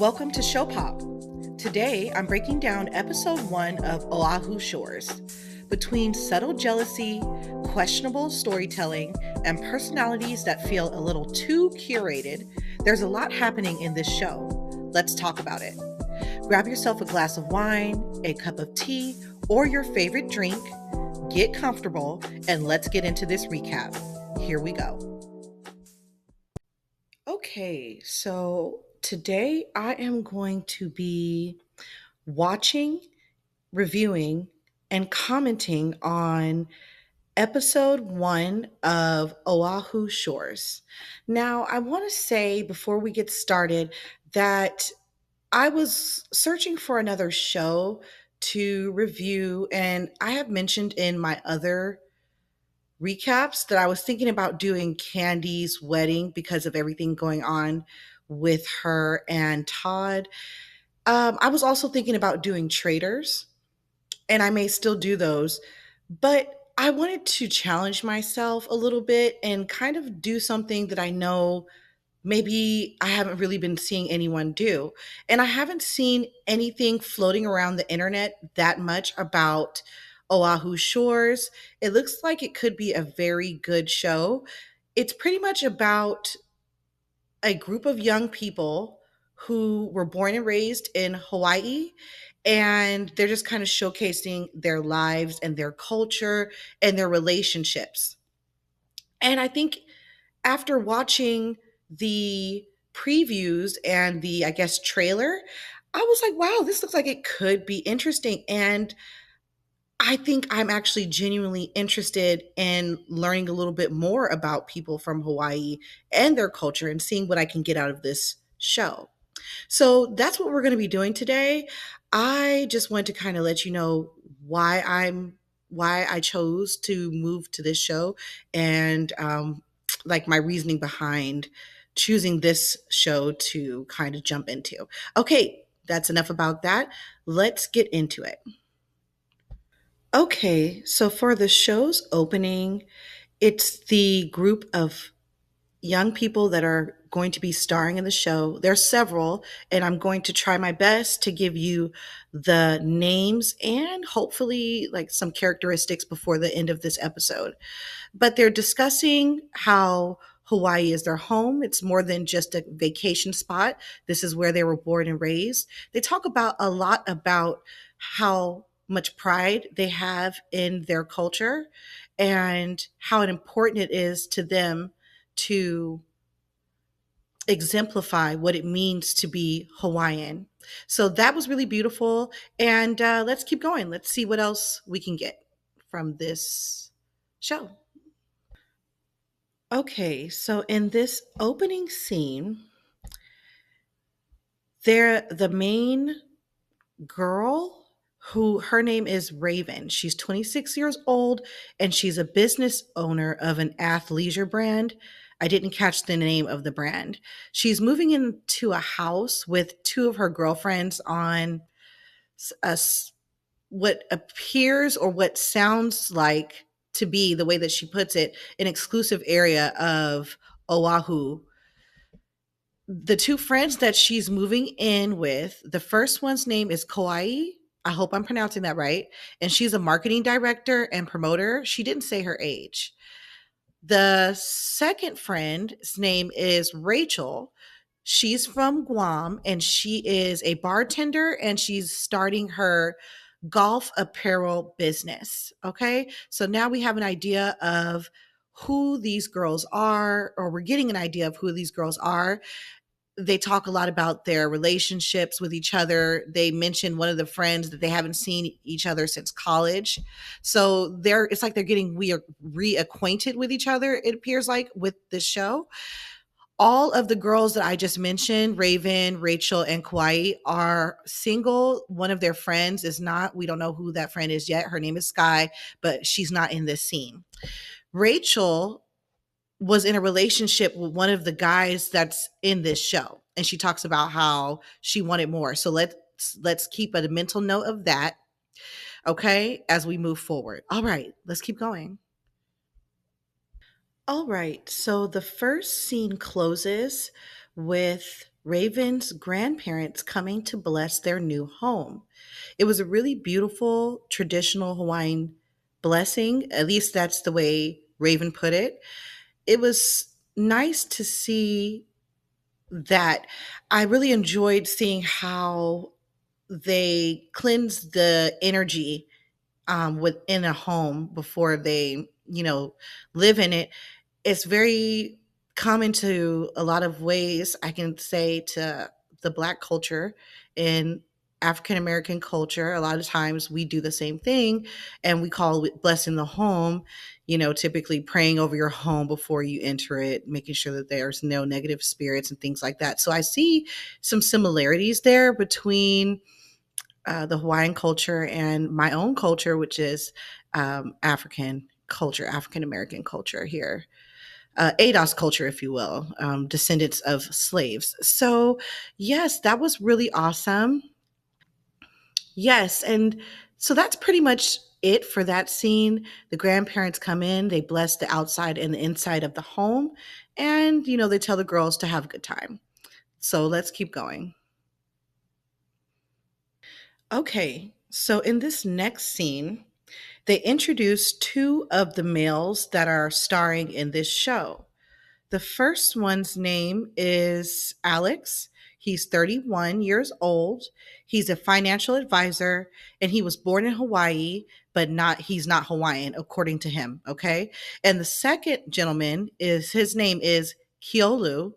Welcome to Show Pop. Today I'm breaking down episode 1 of Oahu Shores. Between subtle jealousy, questionable storytelling, and personalities that feel a little too curated, there's a lot happening in this show. Let's talk about it. Grab yourself a glass of wine, a cup of tea, or your favorite drink, get comfortable, and let's get into this recap. Here we go. Okay, so today I am going to be watching, reviewing, and commenting on episode 1 of Oahu Shores. Now, I want to say before we get started that I was searching for another show to review, and I have mentioned in my other recaps that I was thinking about doing Candy's wedding because of everything going on with her and Todd. I was also thinking about doing Traders, and I may still do those, but I wanted to challenge myself a little bit and kind of do something that I know maybe I haven't really been seeing anyone do. And I haven't seen anything floating around the internet that much about Oahu Shores. It looks like it could be a very good show. It's pretty much about a group of young people who were born and raised in Hawaii. And they're just kind of showcasing their lives and their culture and their relationships. And I think after watching the previews and the, I guess, trailer, I was like, wow, this looks like it could be interesting. And I think I'm actually genuinely interested in learning a little bit more about people from Hawaii and their culture and seeing what I can get out of this show. So that's what we're going to be doing today. I just want to kind of let you know why I chose to move to this show and like my reasoning behind choosing this show to kind of jump into. Okay, that's enough about that. Let's get into it. Okay, so for the show's opening, it's the group of young people that are going to be starring in the show. There's several, and I'm going to try my best to give you the names and hopefully like some characteristics before the end of this episode. But they're discussing how Hawaii is their home. It's more than just a vacation spot. This is where they were born and raised. They talk about a lot about how much pride they have in their culture and how important it is to them to exemplify what it means to be Hawaiian. So that was really beautiful. And let's keep going. Let's see what else we can get from this show. Okay, so in this opening scene, the main girl who her name is Raven. She's 26 years old and she's a business owner of an athleisure brand. I didn't catch the name of the brand. She's moving into a house with two of her girlfriends on what appears or what sounds like to be the way that she puts it an exclusive area of Oahu. The two friends that she's moving in with, the first one's name is Kauai. I hope I'm pronouncing that right. And she's a marketing director and promoter. She didn't say her age. The second friend's name is Rachel. She's from Guam and she is a bartender and she's starting her golf apparel business. Okay. So now we have an idea of who these girls are, or we're getting an idea of who these girls are. They talk a lot about their relationships with each other. They mention one of the friends that they haven't seen each other since college. So it's like they're getting reacquainted with each other, it appears like, with this show. All of the girls that I just mentioned, Raven, Rachel, and Kauai, are single. One of their friends is not. We don't know who that friend is yet. Her name is Sky, but she's not in this scene. Rachel was in a relationship with one of the guys that's in this show, and she talks about how she wanted more. So let's keep a mental note of that, okay, as we move forward. All right, let's keep going. All right, so the first scene closes with Raven's grandparents coming to bless their new home. It was a really beautiful traditional Hawaiian blessing. At least that's the way Raven put it. It was nice to see that. I really enjoyed seeing how they cleanse the energy within a home before they, live in it. It's very common to a lot of ways, I can say, to the Black culture and African American culture. A lot of times we do the same thing and we call it blessing the home, typically praying over your home before you enter it, making sure that there's no negative spirits and things like that. So I see some similarities there between the Hawaiian culture and my own culture, which is African culture, African American culture here, ADOS culture, if you will, descendants of slaves. So, yes, that was really awesome. Yes. And so that's pretty much it for that scene. The grandparents come in, they bless the outside and the inside of the home, and, they tell the girls to have a good time. So let's keep going. Okay. So in this next scene, they introduce two of the males that are starring in this show. The first one's name is Alex. He's 31 years old. He's a financial advisor and he was born in Hawaii, but he's not Hawaiian according to him, okay? And the second gentleman is his name is Kiolu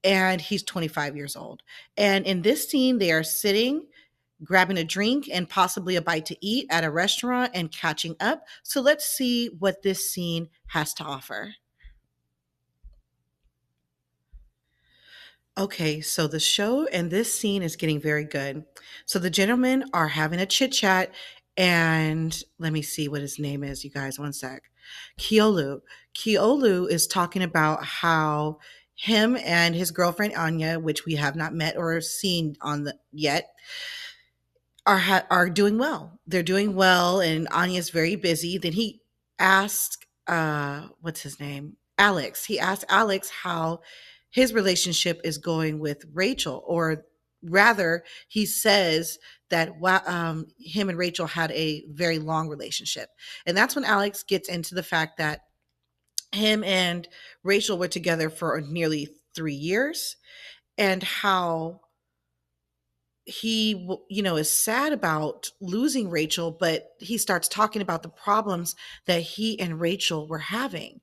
and he's 25 years old. And in this scene they are sitting grabbing a drink and possibly a bite to eat at a restaurant and catching up. So let's see what this scene has to offer. Okay, so the show and this scene is getting very good. So the gentlemen are having a chit chat, and let me see what his name is, you guys. One sec. Kiolu. Kiolu is talking about how him and his girlfriend Anya, which we have not met or seen on the yet, are doing well. They're doing well, and Anya's very busy. Then he asked, what's his name? Alex. He asked Alex how his relationship is going with Rachel, or rather, he says that him and Rachel had a very long relationship, and that's when Alex gets into the fact that him and Rachel were together for nearly 3 years, and how he is sad about losing Rachel, but he starts talking about the problems that he and Rachel were having.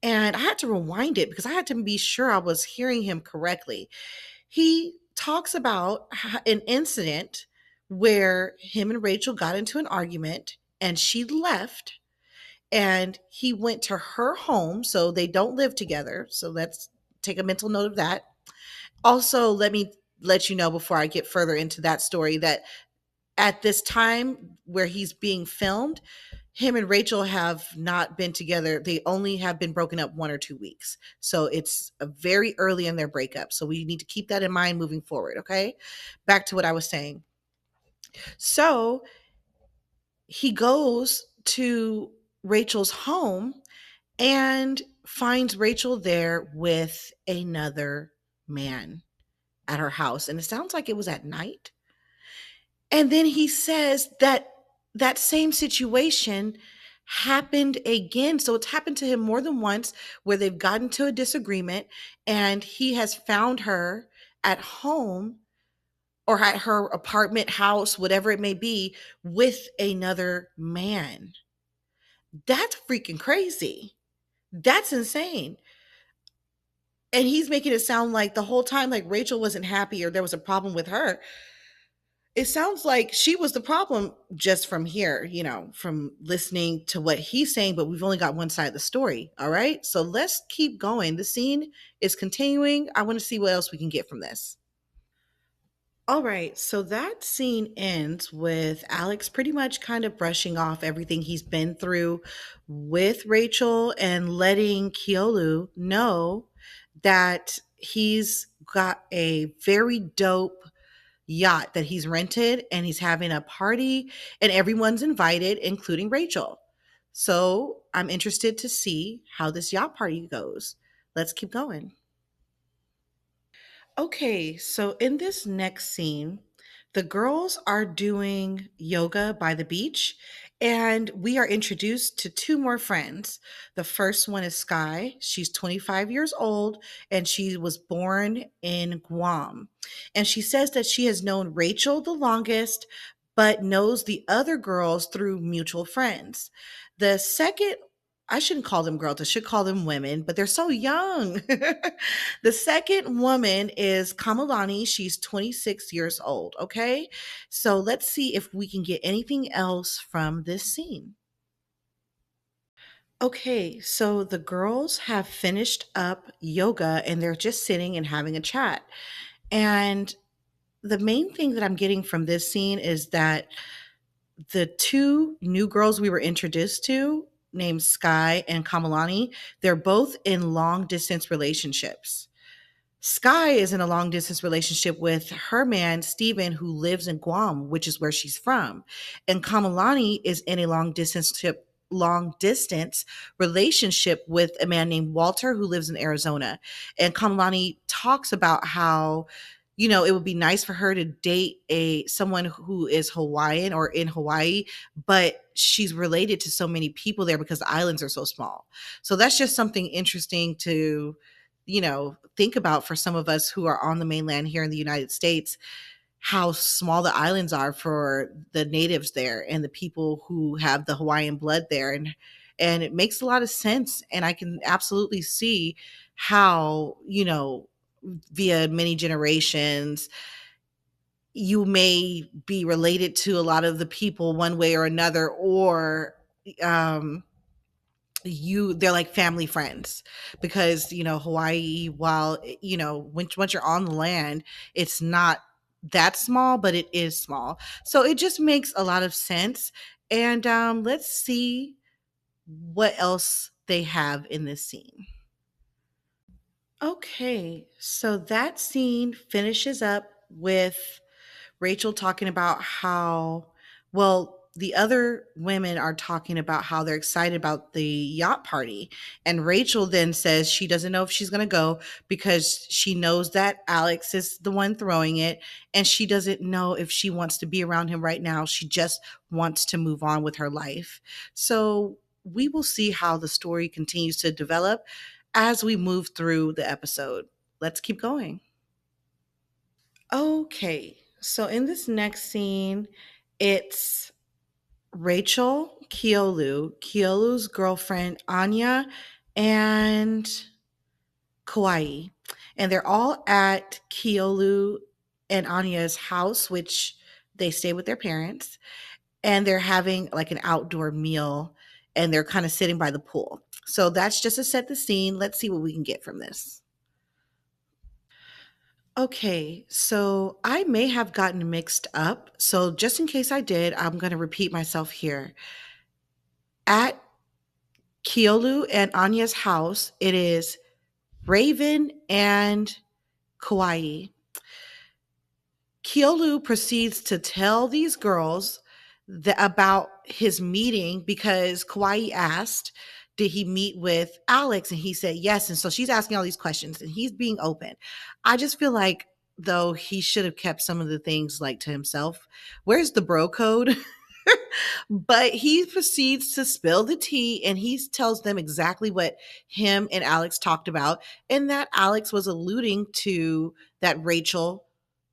And I had to rewind it because I had to be sure I was hearing him correctly. He talks about an incident where him and Rachel got into an argument and she left and he went to her home, so they don't live together. So let's take a mental note of that. Also, let me let you know before I get further into that story that at this time where he's being filmed, him and Rachel have not been together. They only have been broken up 1 or 2 weeks. So it's very early in their breakup. So we need to keep that in mind moving forward. Okay. Back to what I was saying. So he goes to Rachel's home and finds Rachel there with another man at her house. And it sounds like it was at night. And then he says that that same situation happened again. So it's happened to him more than once where they've gotten to a disagreement and he has found her at home or at her apartment, house, whatever it may be, with another man. That's freaking crazy. That's insane. And he's making it sound like the whole time, like Rachel wasn't happy or there was a problem with her. It sounds like she was the problem just from here, from listening to what he's saying, but we've only got one side of the story. All right. So let's keep going. The scene is continuing. I want to see what else we can get from this. All right. So that scene ends with Alex pretty much kind of brushing off everything he's been through with Rachel and letting Keolu know that he's got a very dope yacht that he's rented and he's having a party and everyone's invited, including Rachel. So I'm interested to see how this yacht party goes. Let's keep going. Okay, so in this next scene, the girls are doing yoga by the beach, and we are introduced to two more friends. The first one is Sky. She's 25 years old, and she was born in Guam. And she says that she has known Rachel the longest, but knows the other girls through mutual friends. The second, I shouldn't call them girls, I should call them women, but they're so young. The second woman is Kamalani. She's 26 years old. Okay. So let's see if we can get anything else from this scene. Okay. So the girls have finished up yoga and they're just sitting and having a chat. And the main thing that I'm getting from this scene is that the two new girls we were introduced to, named Sky and Kamalani, they're both in long distance relationships. Sky is in a long distance relationship with her man, Steven, who lives in Guam, which is where she's from. And Kamalani is in a long distance relationship with a man named Walter who lives in Arizona. And Kamalani talks about how, it would be nice for her to date a someone who is Hawaiian or in Hawaii, but she's related to so many people there because the islands are so small. So that's just something interesting to think about for some of us who are on the mainland here in the United States, how small the islands are for the natives there and the people who have the Hawaiian blood there. And it makes a lot of sense. And I can absolutely see how, via many generations, you may be related to a lot of the people one way or another, or um they're like family friends, because Hawaii, while once you're on the land, it's not that small, but it is small, so it just makes a lot of sense. And let's see what else they have in this scene. Okay, so that scene finishes up with Rachel talking about how, well, the other women are talking about how they're excited about the yacht party. And Rachel then says she doesn't know if she's going to go because she knows that Alex is the one throwing it. And she doesn't know if she wants to be around him right now. She just wants to move on with her life. So we will see how the story continues to develop as we move through the episode. Let's keep going. Okay, so in this next scene, it's Rachel, Keolu's girlfriend, Anya, and Kauai. And they're all at Keolu and Anya's house, which they stay with their parents. And they're having like an outdoor meal and they're kind of sitting by the pool. So that's just to set the scene. Let's see what we can get from this. Okay, so I may have gotten mixed up. So just in case I did, I'm going to repeat myself here. At Keolu and Anya's house, it is Raven and Kauai. Keolu proceeds to tell these girls about his meeting because Kauai asked, did he meet with Alex? And he said yes. And so she's asking all these questions and he's being open. I just feel like, though, he should have kept some of the things like to himself. Where's the bro code? But he proceeds to spill the tea and he tells them exactly what him and Alex talked about, and that Alex was alluding to that Rachel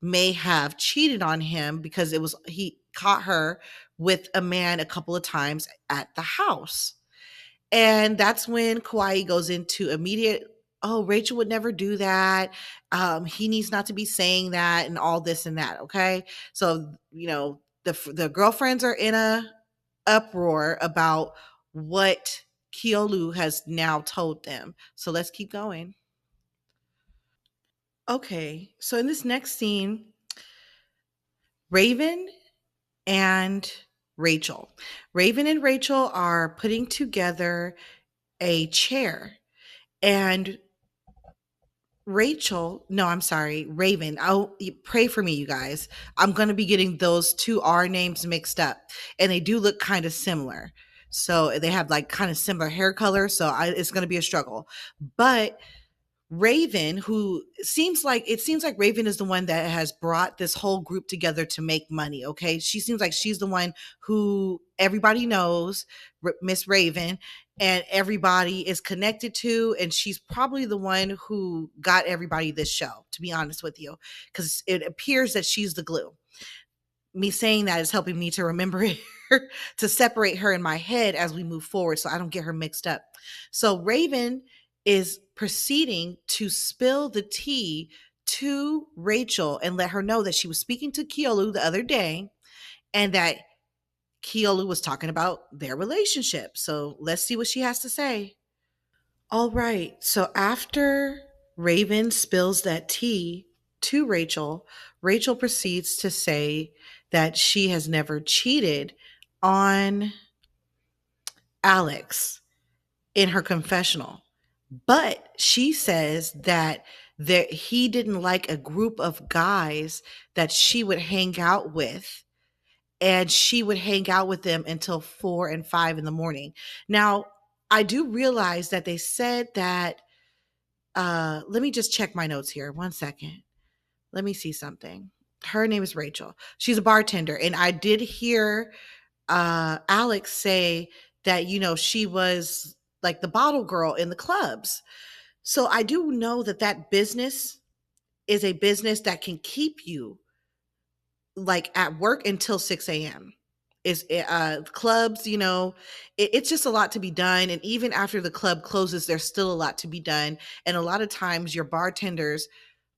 may have cheated on him because he caught her with a man a couple of times at the house. And that's when Kauai goes into immediate, oh, Rachel would never do that. He needs not to be saying that and all this and that. Okay. So, the girlfriends are in a uproar about what Keolu has now told them. So let's keep going. Okay. So in this next scene, Raven and Rachel. Raven and Rachel are putting together a chair. And no, I'm sorry, Raven. Pray for me, you guys. I'm going to be getting those two R names mixed up, and they do look kind of similar. So they have like kind of similar hair color. So it's going to be a struggle. But Raven, who seems like Raven is the one that has brought this whole group together to make money. Okay. She seems like she's the one who everybody knows, Miss Raven, and everybody is connected to. And she's probably the one who got everybody this show, to be honest with you, because it appears that she's the glue. Me saying that is helping me to remember her, to separate her in my head as we move forward so I don't get her mixed up. So Raven is proceeding to spill the tea to Rachel and let her know that she was speaking to Keolu the other day and that Keolu was talking about their relationship. So let's see what she has to say. All right. So after Raven spills that tea to Rachel, Rachel proceeds to say that she has never cheated on Alex in her confessional. But she says that he didn't like a group of guys that she would hang out with, and she would hang out with them until 4 and 5 in the morning. Now, I do realize that they said that let me just check my notes here. 1 second. Let me see something. Her name is Rachel. She's a bartender. And I did hear Alex say that, she was like the bottle girl in the clubs. So I do know that that business is a business that can keep you like at work until 6 a.m. Is clubs, it's just a lot to be done. And even after the club closes, there's still a lot to be done. And a lot of times your bartenders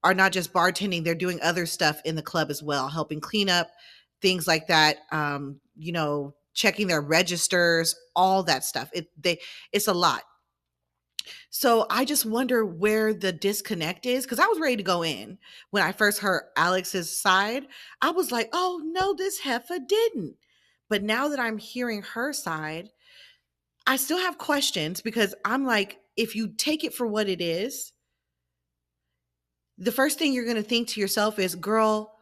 are not just bartending, they're doing other stuff in the club as well, helping clean up, things like that. Checking their registers, all that stuff. It's a lot. So I just wonder where the disconnect is, because I was ready to go in when I first heard Alex's side. I was like, oh no, this heifer didn't. But now that I'm hearing her side, I still have questions, because I'm like, if you take it for what it is, the first thing you're going to think to yourself is, girl,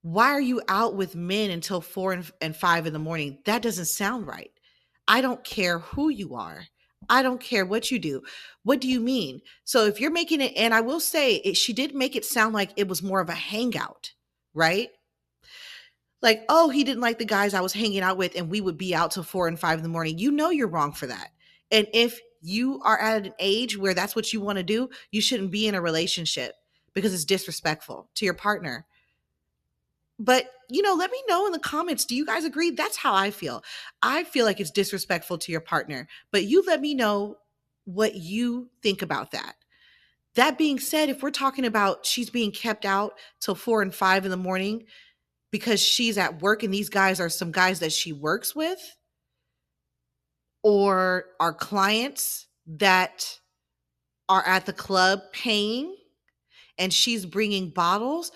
why are you out with men until 4 and 5 in the morning? That doesn't sound right. I don't care who you are. I don't care what you do. What do you mean? So if you're making it, and I will say she did make it sound like it was more of a hangout, right? Like, oh, he didn't like the guys I was hanging out with and we would be out till 4 and 5 in the morning. You know you're wrong for that. And if you are at an age where that's what you want to do, you shouldn't be in a relationship, because it's disrespectful to your partner. But, let me know in the comments. Do you guys agree? That's how I feel. I feel like it's disrespectful to your partner, but you let me know what you think about that. That being said, if we're talking about she's being kept out till 4 and 5 in the morning because she's at work and these guys are some guys that she works with or are clients that are at the club paying, and she's bringing bottles,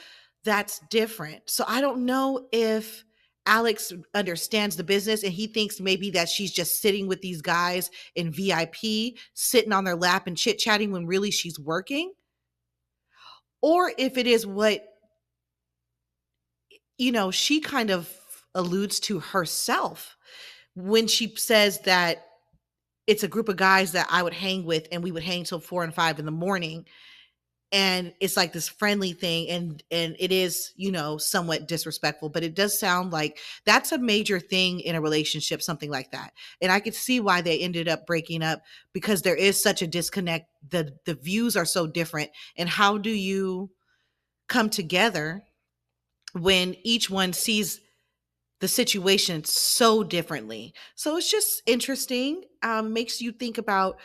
that's different. So I don't know if Alex understands the business and he thinks maybe that she's just sitting with these guys in VIP, sitting on their lap and chit chatting when really she's working. Or if it is what, she kind of alludes to herself when she says that it's a group of guys that I would hang with and we would hang till 4 and 5 in the morning, and it's like this friendly thing, and it is, somewhat disrespectful, but it does sound like that's a major thing in a relationship, something like that. And I could see why they ended up breaking up, because there is such a disconnect. The views are so different, and how do you come together when each one sees the situation so differently? So it's just interesting. Makes you think about,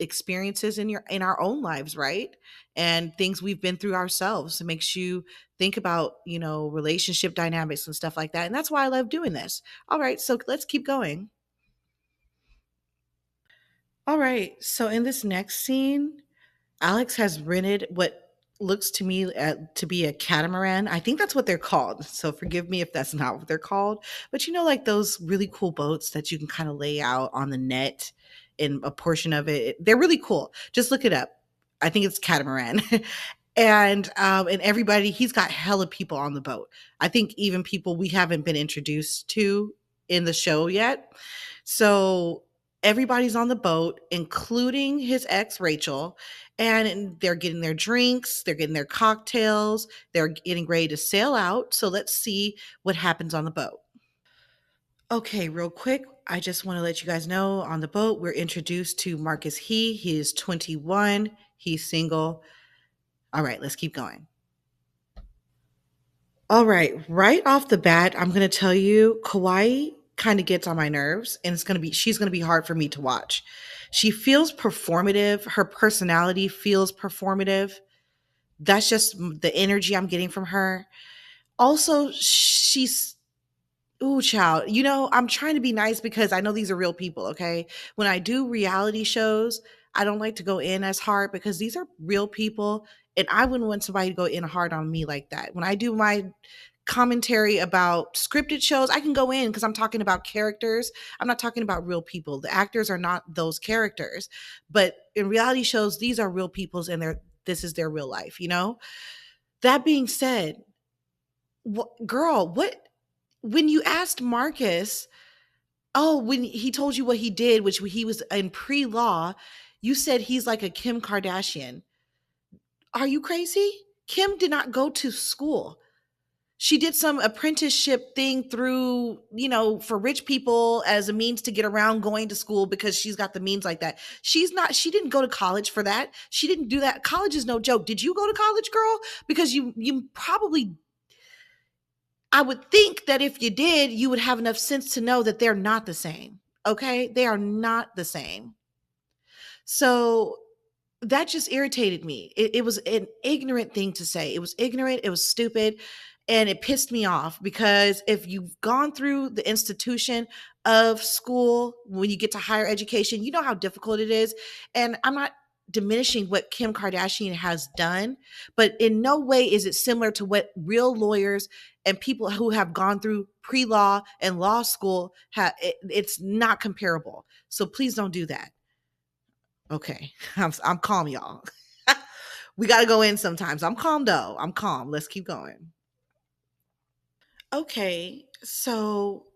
experiences in our own lives, right? And things we've been through ourselves. It makes you think about, relationship dynamics and stuff like that. And that's why I love doing this. All right, so let's keep going. All right, so in this next scene, Alex has rented what looks to me to be a catamaran. I think that's what they're called. So forgive me if that's not what they're called. But like those really cool boats that you can kind of lay out on the net in a portion of it. They're really cool. Just look it up. I think it's catamaran. And everybody, he's got hella people on the boat. I think even people we haven't been introduced to in the show yet. So everybody's on the boat, including his ex, Rachel, and they're getting their drinks, they're getting their cocktails, they're getting ready to sail out. So let's see what happens on the boat. Okay, real quick, I just want to let you guys know on the boat, we're introduced to Marcus He is 21, he's single. All right, let's keep going. All right off the bat, I'm going to tell you Kauai kind of gets on my nerves, and she's going to be hard for me to watch. She feels performative, her personality feels performative. That's just the energy I'm getting from her. Also, she's ooh, child. I'm trying to be nice because I know these are real people, okay? When I do reality shows, I don't like to go in as hard because these are real people, and I wouldn't want somebody to go in hard on me like that. When I do my commentary about scripted shows, I can go in because I'm talking about characters. I'm not talking about real people. The actors are not those characters. But in reality shows, these are real people's, and this is their real life. That being said, girl, what when you asked Marcus, oh, when he told you what he did, which he was in pre-law, you said he's like a Kim Kardashian. Are you crazy? Kim did not go to school. She did some apprenticeship thing through, for rich people as a means to get around going to school because she's got the means like that. She didn't go to college for that. She didn't do that. College is no joke. Did you go to college, girl? Because you probably, I would think that if you did, you would have enough sense to know that they're not the same. Okay? They are not the same. So that just irritated me. It was an ignorant thing to say. It was ignorant. It was stupid. And it pissed me off because if you've gone through the institution of school, when you get to higher education, you know how difficult it is. And I'm not diminishing what Kim Kardashian has done, but in no way is it similar to what real lawyers and people who have gone through pre-law and law school have. It's not comparable. So please don't do that. Okay. I'm calm, y'all. We got to go in sometimes. I'm calm though. I'm calm. Let's keep going. Okay. So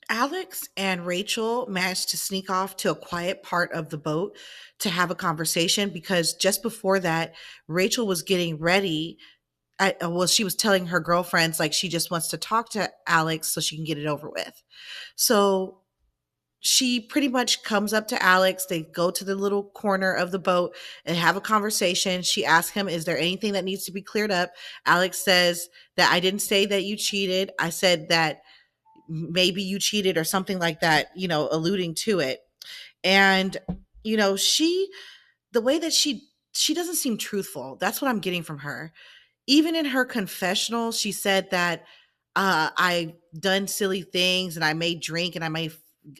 Alex and Rachel managed to sneak off to a quiet part of the boat to have a conversation because just before that, Rachel was getting ready. Well, she was telling her girlfriends like she just wants to talk to Alex so she can get it over with. So she pretty much comes up to Alex. They go to the little corner of the boat and have a conversation. She asks him, is there anything that needs to be cleared up? Alex says that I didn't say that you cheated. I said that maybe you cheated or something like that, alluding to it. And, the way that she doesn't seem truthful. That's what I'm getting from her. Even in her confessional, she said that I done silly things and I may drink and I may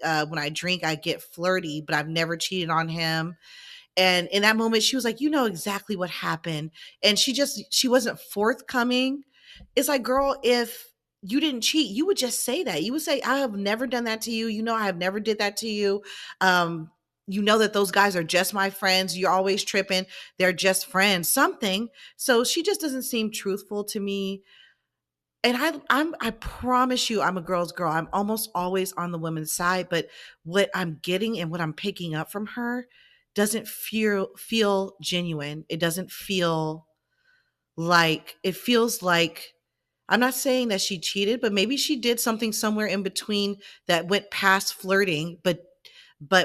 when I drink I get flirty, but I've never cheated on him. And in that moment, she was like, you know exactly what happened. And she wasn't forthcoming. It's like, girl, if you didn't cheat, you would just say that. You would say, I have never done that to you. I have never did that to you. You know that those guys are just my friends. You're always tripping. They're just friends, something. So she just doesn't seem truthful to me. And I promise you, I'm a girl's girl. I'm almost always on the women's side, but what I'm getting and what I'm picking up from her doesn't feel genuine. It doesn't feel like it feels like I'm not saying that she cheated, but maybe she did something somewhere in between that went past flirting, but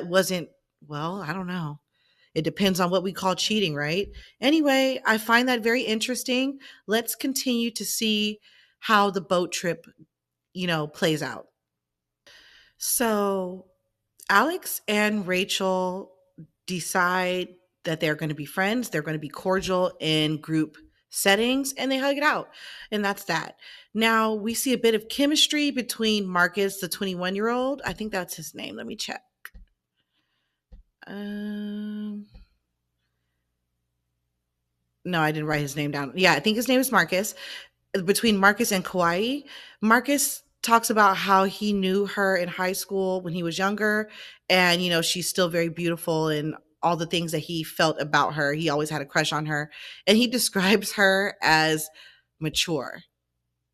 wasn't, well, I don't know. It depends on what we call cheating, right? Anyway, I find that very interesting. Let's continue to see how the boat trip, plays out. So, Alex and Rachel decide that they're going to be friends, they're going to be cordial in group settings, and they hug it out. And that's that. Now, we see a bit of chemistry between Marcus, the 21-year-old. I think that's his name. Let me check. Um, no, I didn't write his name down. Yeah, I think his name is Marcus. Between Marcus and Kauai, Marcus talks about how he knew her in high school when he was younger. And, she's still very beautiful and all the things that he felt about her. He always had a crush on her. And he describes her as mature.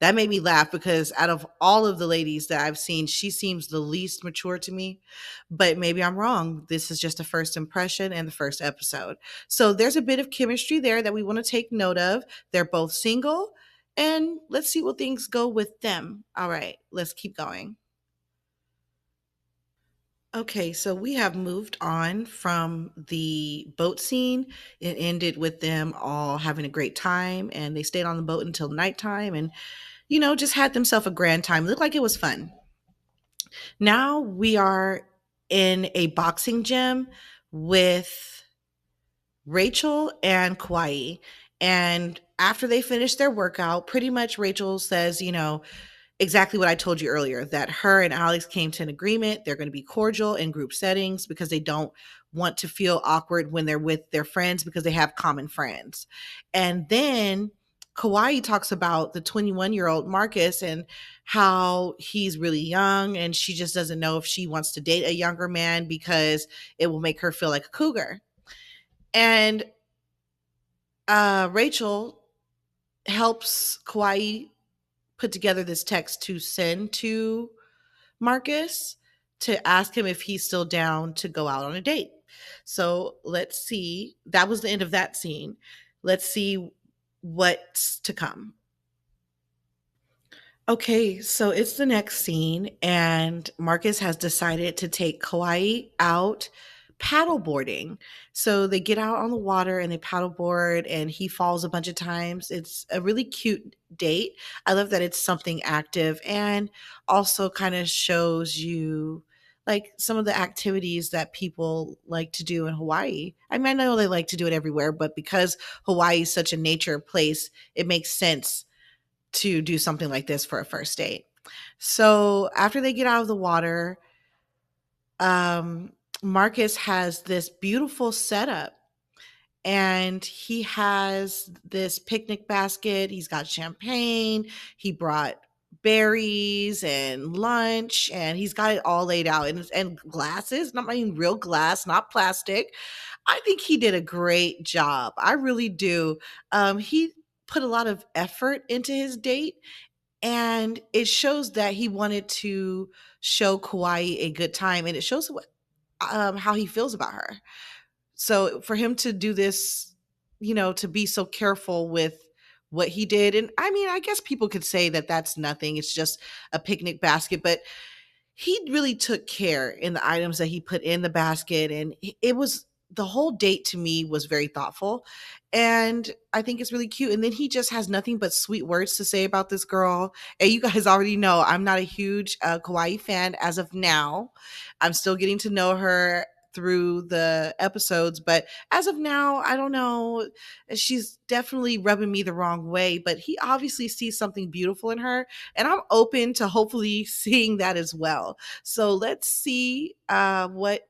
That made me laugh because out of all of the ladies that I've seen, she seems the least mature to me. But maybe I'm wrong. This is just a first impression and the first episode. So there's a bit of chemistry there that we want to take note of. They're both single, and let's see what things go with them. All right, let's keep going. Okay, so we have moved on from the boat scene. It ended with them all having a great time, and they stayed on the boat until nighttime and, just had themselves a grand time. It looked like it was fun. Now we are in a boxing gym with Rachel and Kauai. And after they finish their workout, pretty much Rachel says, exactly what I told you earlier, that her and Alex came to an agreement. They're going to be cordial in group settings because they don't want to feel awkward when they're with their friends because they have common friends. And then Kauai talks about the 21-year-old Marcus and how he's really young and she just doesn't know if she wants to date a younger man because it will make her feel like a cougar. And Rachel helps Kauai put together this text to send to Marcus to ask him if he's still down to go out on a date. So let's see. That was the end of that scene. Let's see what's to come. Okay, so it's the next scene, and Marcus has decided to take Kauai out paddleboarding. So they get out on the water and they paddleboard, and he falls a bunch of times. It's a really cute date. I love that it's something active and also kind of shows you like some of the activities that people like to do in Hawaii. I mean, I know they like to do it everywhere, but because Hawaii is such a nature place, it makes sense to do something like this for a first date. So after they get out of the water, Marcus has this beautiful setup and he has this picnic basket. He's got champagne. He brought berries and lunch and he's got it all laid out and glasses, not I mean real glass, not plastic. I think he did a great job. I really do. He put a lot of effort into his date and it shows that he wanted to show Kauai a good time, and it shows how he feels about her. So for him to do this, to be so careful with what he did, and I mean, I guess people could say that that's nothing. It's just a picnic basket, but he really took care in the items that he put in the basket, and it was the whole date to me was very thoughtful, and I think it's really cute. And then he just has nothing but sweet words to say about this girl. And you guys already know I'm not a huge Kawaii fan as of now. I'm still getting to know her through the episodes, but as of now, I don't know, she's definitely rubbing me the wrong way, but he obviously sees something beautiful in her, and I'm open to hopefully seeing that as well. So let's see what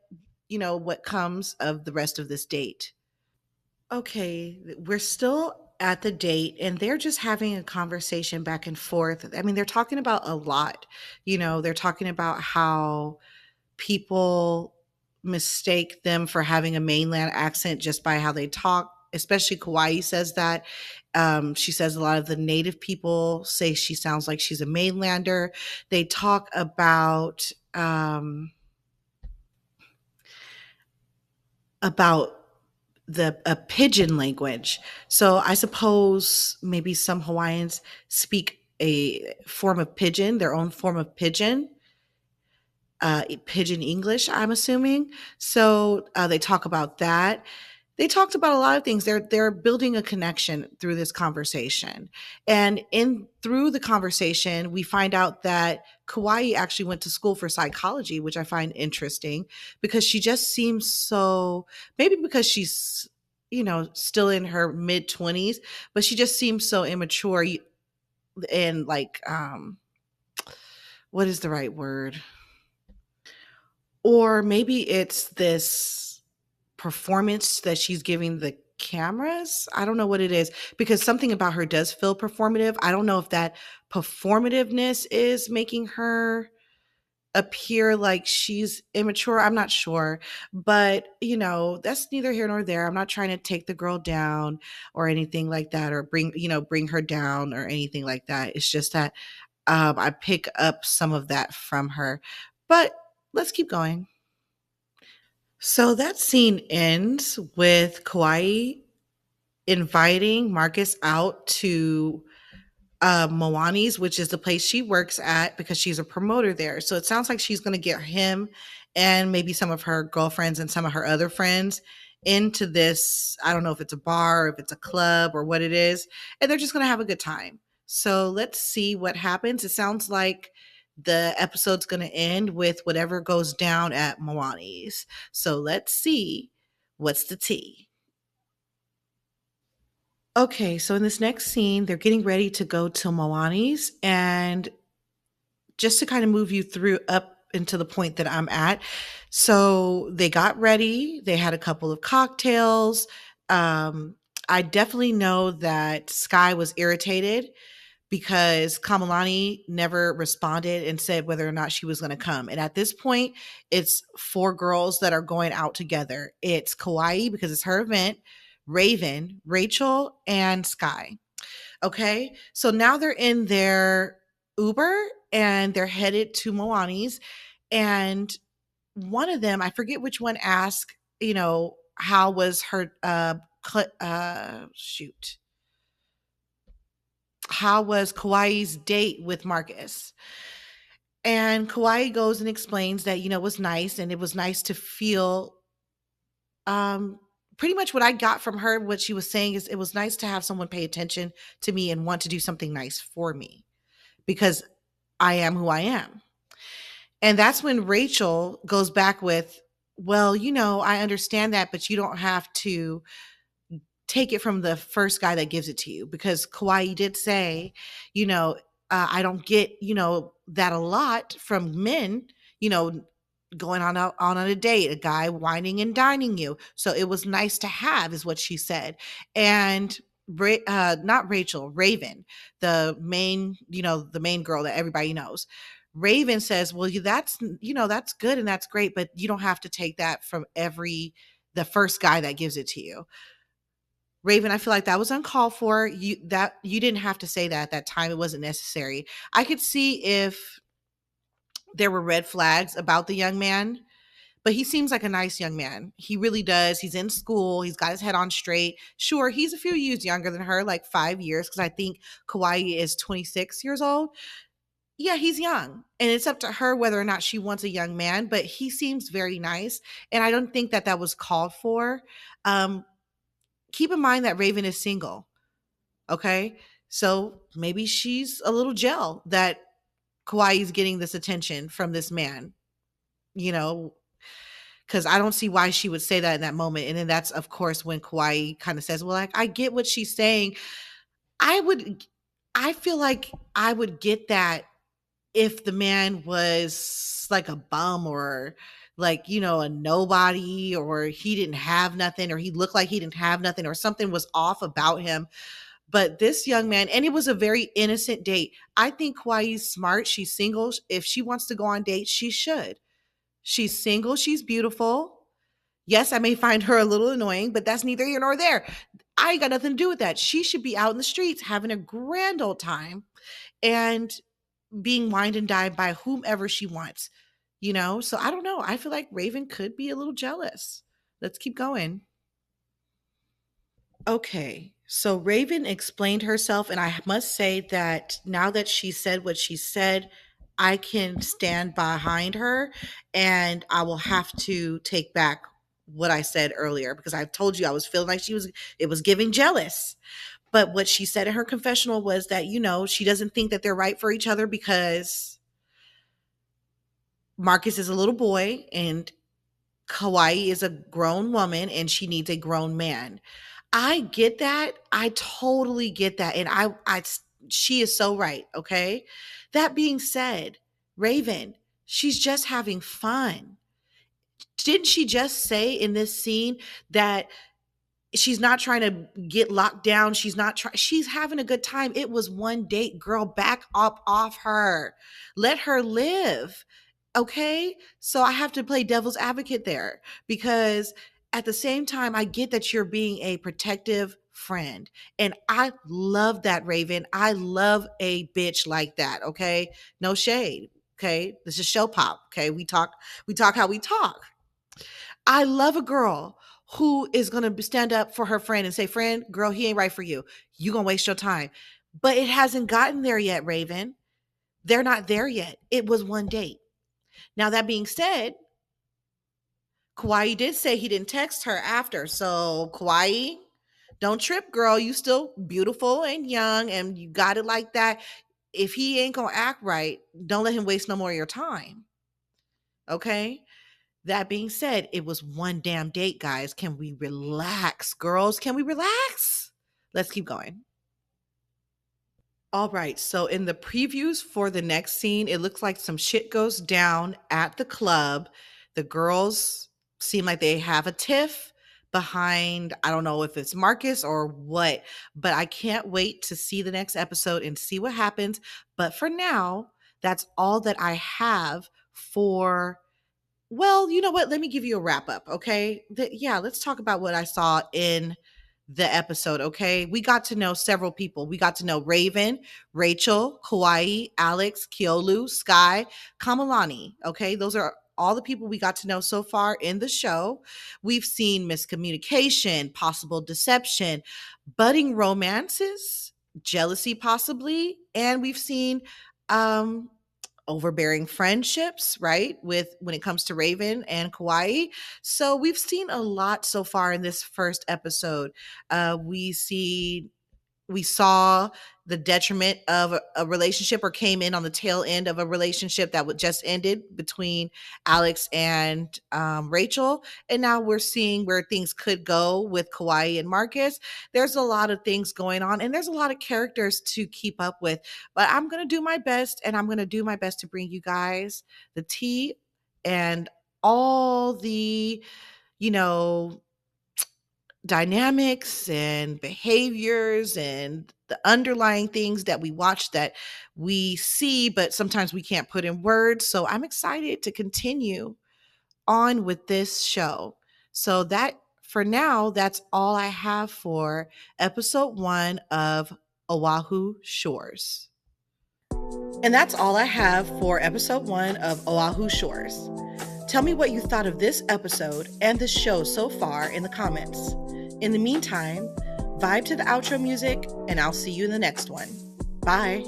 comes of the rest of this date. Okay, we're still at the date and they're just having a conversation back and forth. I mean, they're talking about a lot. They're talking about how people mistake them for having a mainland accent just by how they talk. Especially Kauai says that. She says a lot of the native people say she sounds like she's a mainlander. They talk about the a pidgin language. So I suppose maybe some Hawaiians speak a form of pidgin, their own form of pidgin, pidgin English, I'm assuming. So they talk about that. They talked about a lot of things. They're building a connection through this conversation, and in through the conversation, we find out that Kauai actually went to school for psychology, which I find interesting because she just seems so. Maybe because she's still in her mid-20s, but she just seems so immature and like what is the right word? Or maybe it's this performance that she's giving the cameras. I don't know what it is because something about her does feel performative. I don't know if that performativeness is making her appear like she's immature. I'm not sure. But, that's neither here nor there. I'm not trying to take the girl down or anything like that, or bring her down or anything like that. It's just that I pick up some of that from her. But let's keep going. So that scene ends with Kauai inviting Marcus out to Moani's, which is the place she works at because she's a promoter there. So it sounds like she's going to get him and maybe some of her girlfriends and some of her other friends into this. I don't know if it's a bar, if it's a club, or what it is. And they're just going to have a good time. So let's see what happens. It sounds like the episode's going to end with whatever goes down at Moani's. So let's see what's the tea. Okay, so in this next scene, they're getting ready to go to Moani's, and just to kind of move you through up into the point that I'm at. So they got ready, they had a couple of cocktails. I definitely know that Sky was irritated because Kamalani never responded and said whether or not she was going to come. And at this point, it's four girls that are going out together. It's Kauai because it's her event, Raven, Rachel, and Sky. Okay. So now they're in their Uber and they're headed to Moani's. And one of them, I forget which one, asked, how was her, shoot, how was Kauai's date with Marcus? And Kauai goes and explains that, it was nice, and it was nice to feel, um, pretty much what I got from her, what she was saying is it was nice to have someone pay attention to me and want to do something nice for me because I am who I am. And that's when Rachel goes back with, well, I understand that, but you don't have to take it from the first guy that gives it to you, because Kauai did say, I don't get, that a lot from men, you know, going on a date, a guy whining and dining you. So it was nice to have, is what she said. And not Rachel, Raven, the main girl that everybody knows. Raven says, well, that's good and that's great, but you don't have to take that from the first guy that gives it to you. Raven, I feel like that was uncalled for. You didn't have to say that at that time. It wasn't necessary. I could see if there were red flags about the young man, but he seems like a nice young man. He really does. He's in school. He's got his head on straight. Sure, he's a few years younger than her, like 5 years, because I think Kauai is 26 years old. Yeah, he's young. And it's up to her whether or not she wants a young man, but he seems very nice. And I don't think that was called for. Um, Keep in mind that Raven is single. Okay. So maybe she's a little gel that Kauai is getting this attention from this man, you know, because I don't see why she would say that in that moment. And then that's, of course, when Kauai kind of says, well, like, I get what she's saying. I feel like I would get that if the man was like a bum, or like, a nobody, or he didn't have nothing, or he looked like he didn't have nothing, or something was off about him. But this young man, and it was a very innocent date. I think Kauai's smart. She's single. If she wants to go on dates, she should. She's single. She's beautiful. Yes, I may find her a little annoying, but that's neither here nor there. I ain't got nothing to do with that. She should be out in the streets having a grand old time and being wined and dined by whomever she wants, So I don't know. I feel like Raven could be a little jealous. Let's keep going. Okay, so Raven explained herself, and I must say that now that she said what she said, I can stand behind her, and I will have to take back what I said earlier, because I told you I was feeling like it was giving jealous. But what she said in her confessional was that, she doesn't think that they're right for each other because Marcus is a little boy and Kauai is a grown woman and she needs a grown man. I get that. I totally get that. And she is so right. Okay. That being said, Raven, she's just having fun. Didn't she just say in this scene that she's not trying to get locked down? She's having a good time. It was one date, girl. Back up off her. Let her live. Okay. So I have to play devil's advocate there because at the same time, I get that you're being a protective friend. And I love that, Raven. I love a bitch like that. Okay. No shade. Okay. This is show pop. Okay. We talk how we talk. I love a girl who is going to stand up for her friend and say, friend, girl, he ain't right for you. You going to waste your time. But it hasn't gotten there yet, Raven. They're not there yet. It was one date. Now, that being said, Kauai did say he didn't text her after. So, Kauai, don't trip, girl. You still beautiful and young and you got it like that. If he ain't going to act right, don't let him waste no more of your time. Okay? That being said, it was one damn date, guys. Can we relax, girls? Can we relax? Let's keep going. All right. So in the previews for the next scene, it looks like some shit goes down at the club. The girls seem like they have a tiff behind, I don't know if it's Marcus or what, but I can't wait to see the next episode and see what happens. But for now, that's all that I have for, well, you know what? Let me give you a wrap up, okay? Yeah, let's talk about what I saw in the episode, okay? We got to know several people. We got to know Raven, Rachel, Kauai, Alex, Keolu, Sky, Kamalani, okay? Those are all the people we got to know so far in the show. We've seen miscommunication, possible deception, budding romances, jealousy possibly, and we've seen overbearing friendships, right? With when it comes to Raven and Kauai. So we've seen a lot so far in this first episode. We saw the detriment of a relationship, or came in on the tail end of a relationship that would just ended between Alex and Rachel. And now we're seeing where things could go with Kauai and Marcus. There's a lot of things going on and there's a lot of characters to keep up with, but I'm going to do my best, and I'm going to do my best to bring you guys the tea and all the, you know, dynamics and behaviors and the underlying things that we watch that we see, but sometimes we can't put in words. So I'm excited to continue on with this show. So that for now, that's all I have for episode 1 of Oahu Shores. And that's all I have for episode 1 of Oahu Shores. Tell me what you thought of this episode and the show so far in the comments. In the meantime, vibe to the outro music, and I'll see you in the next one. Bye.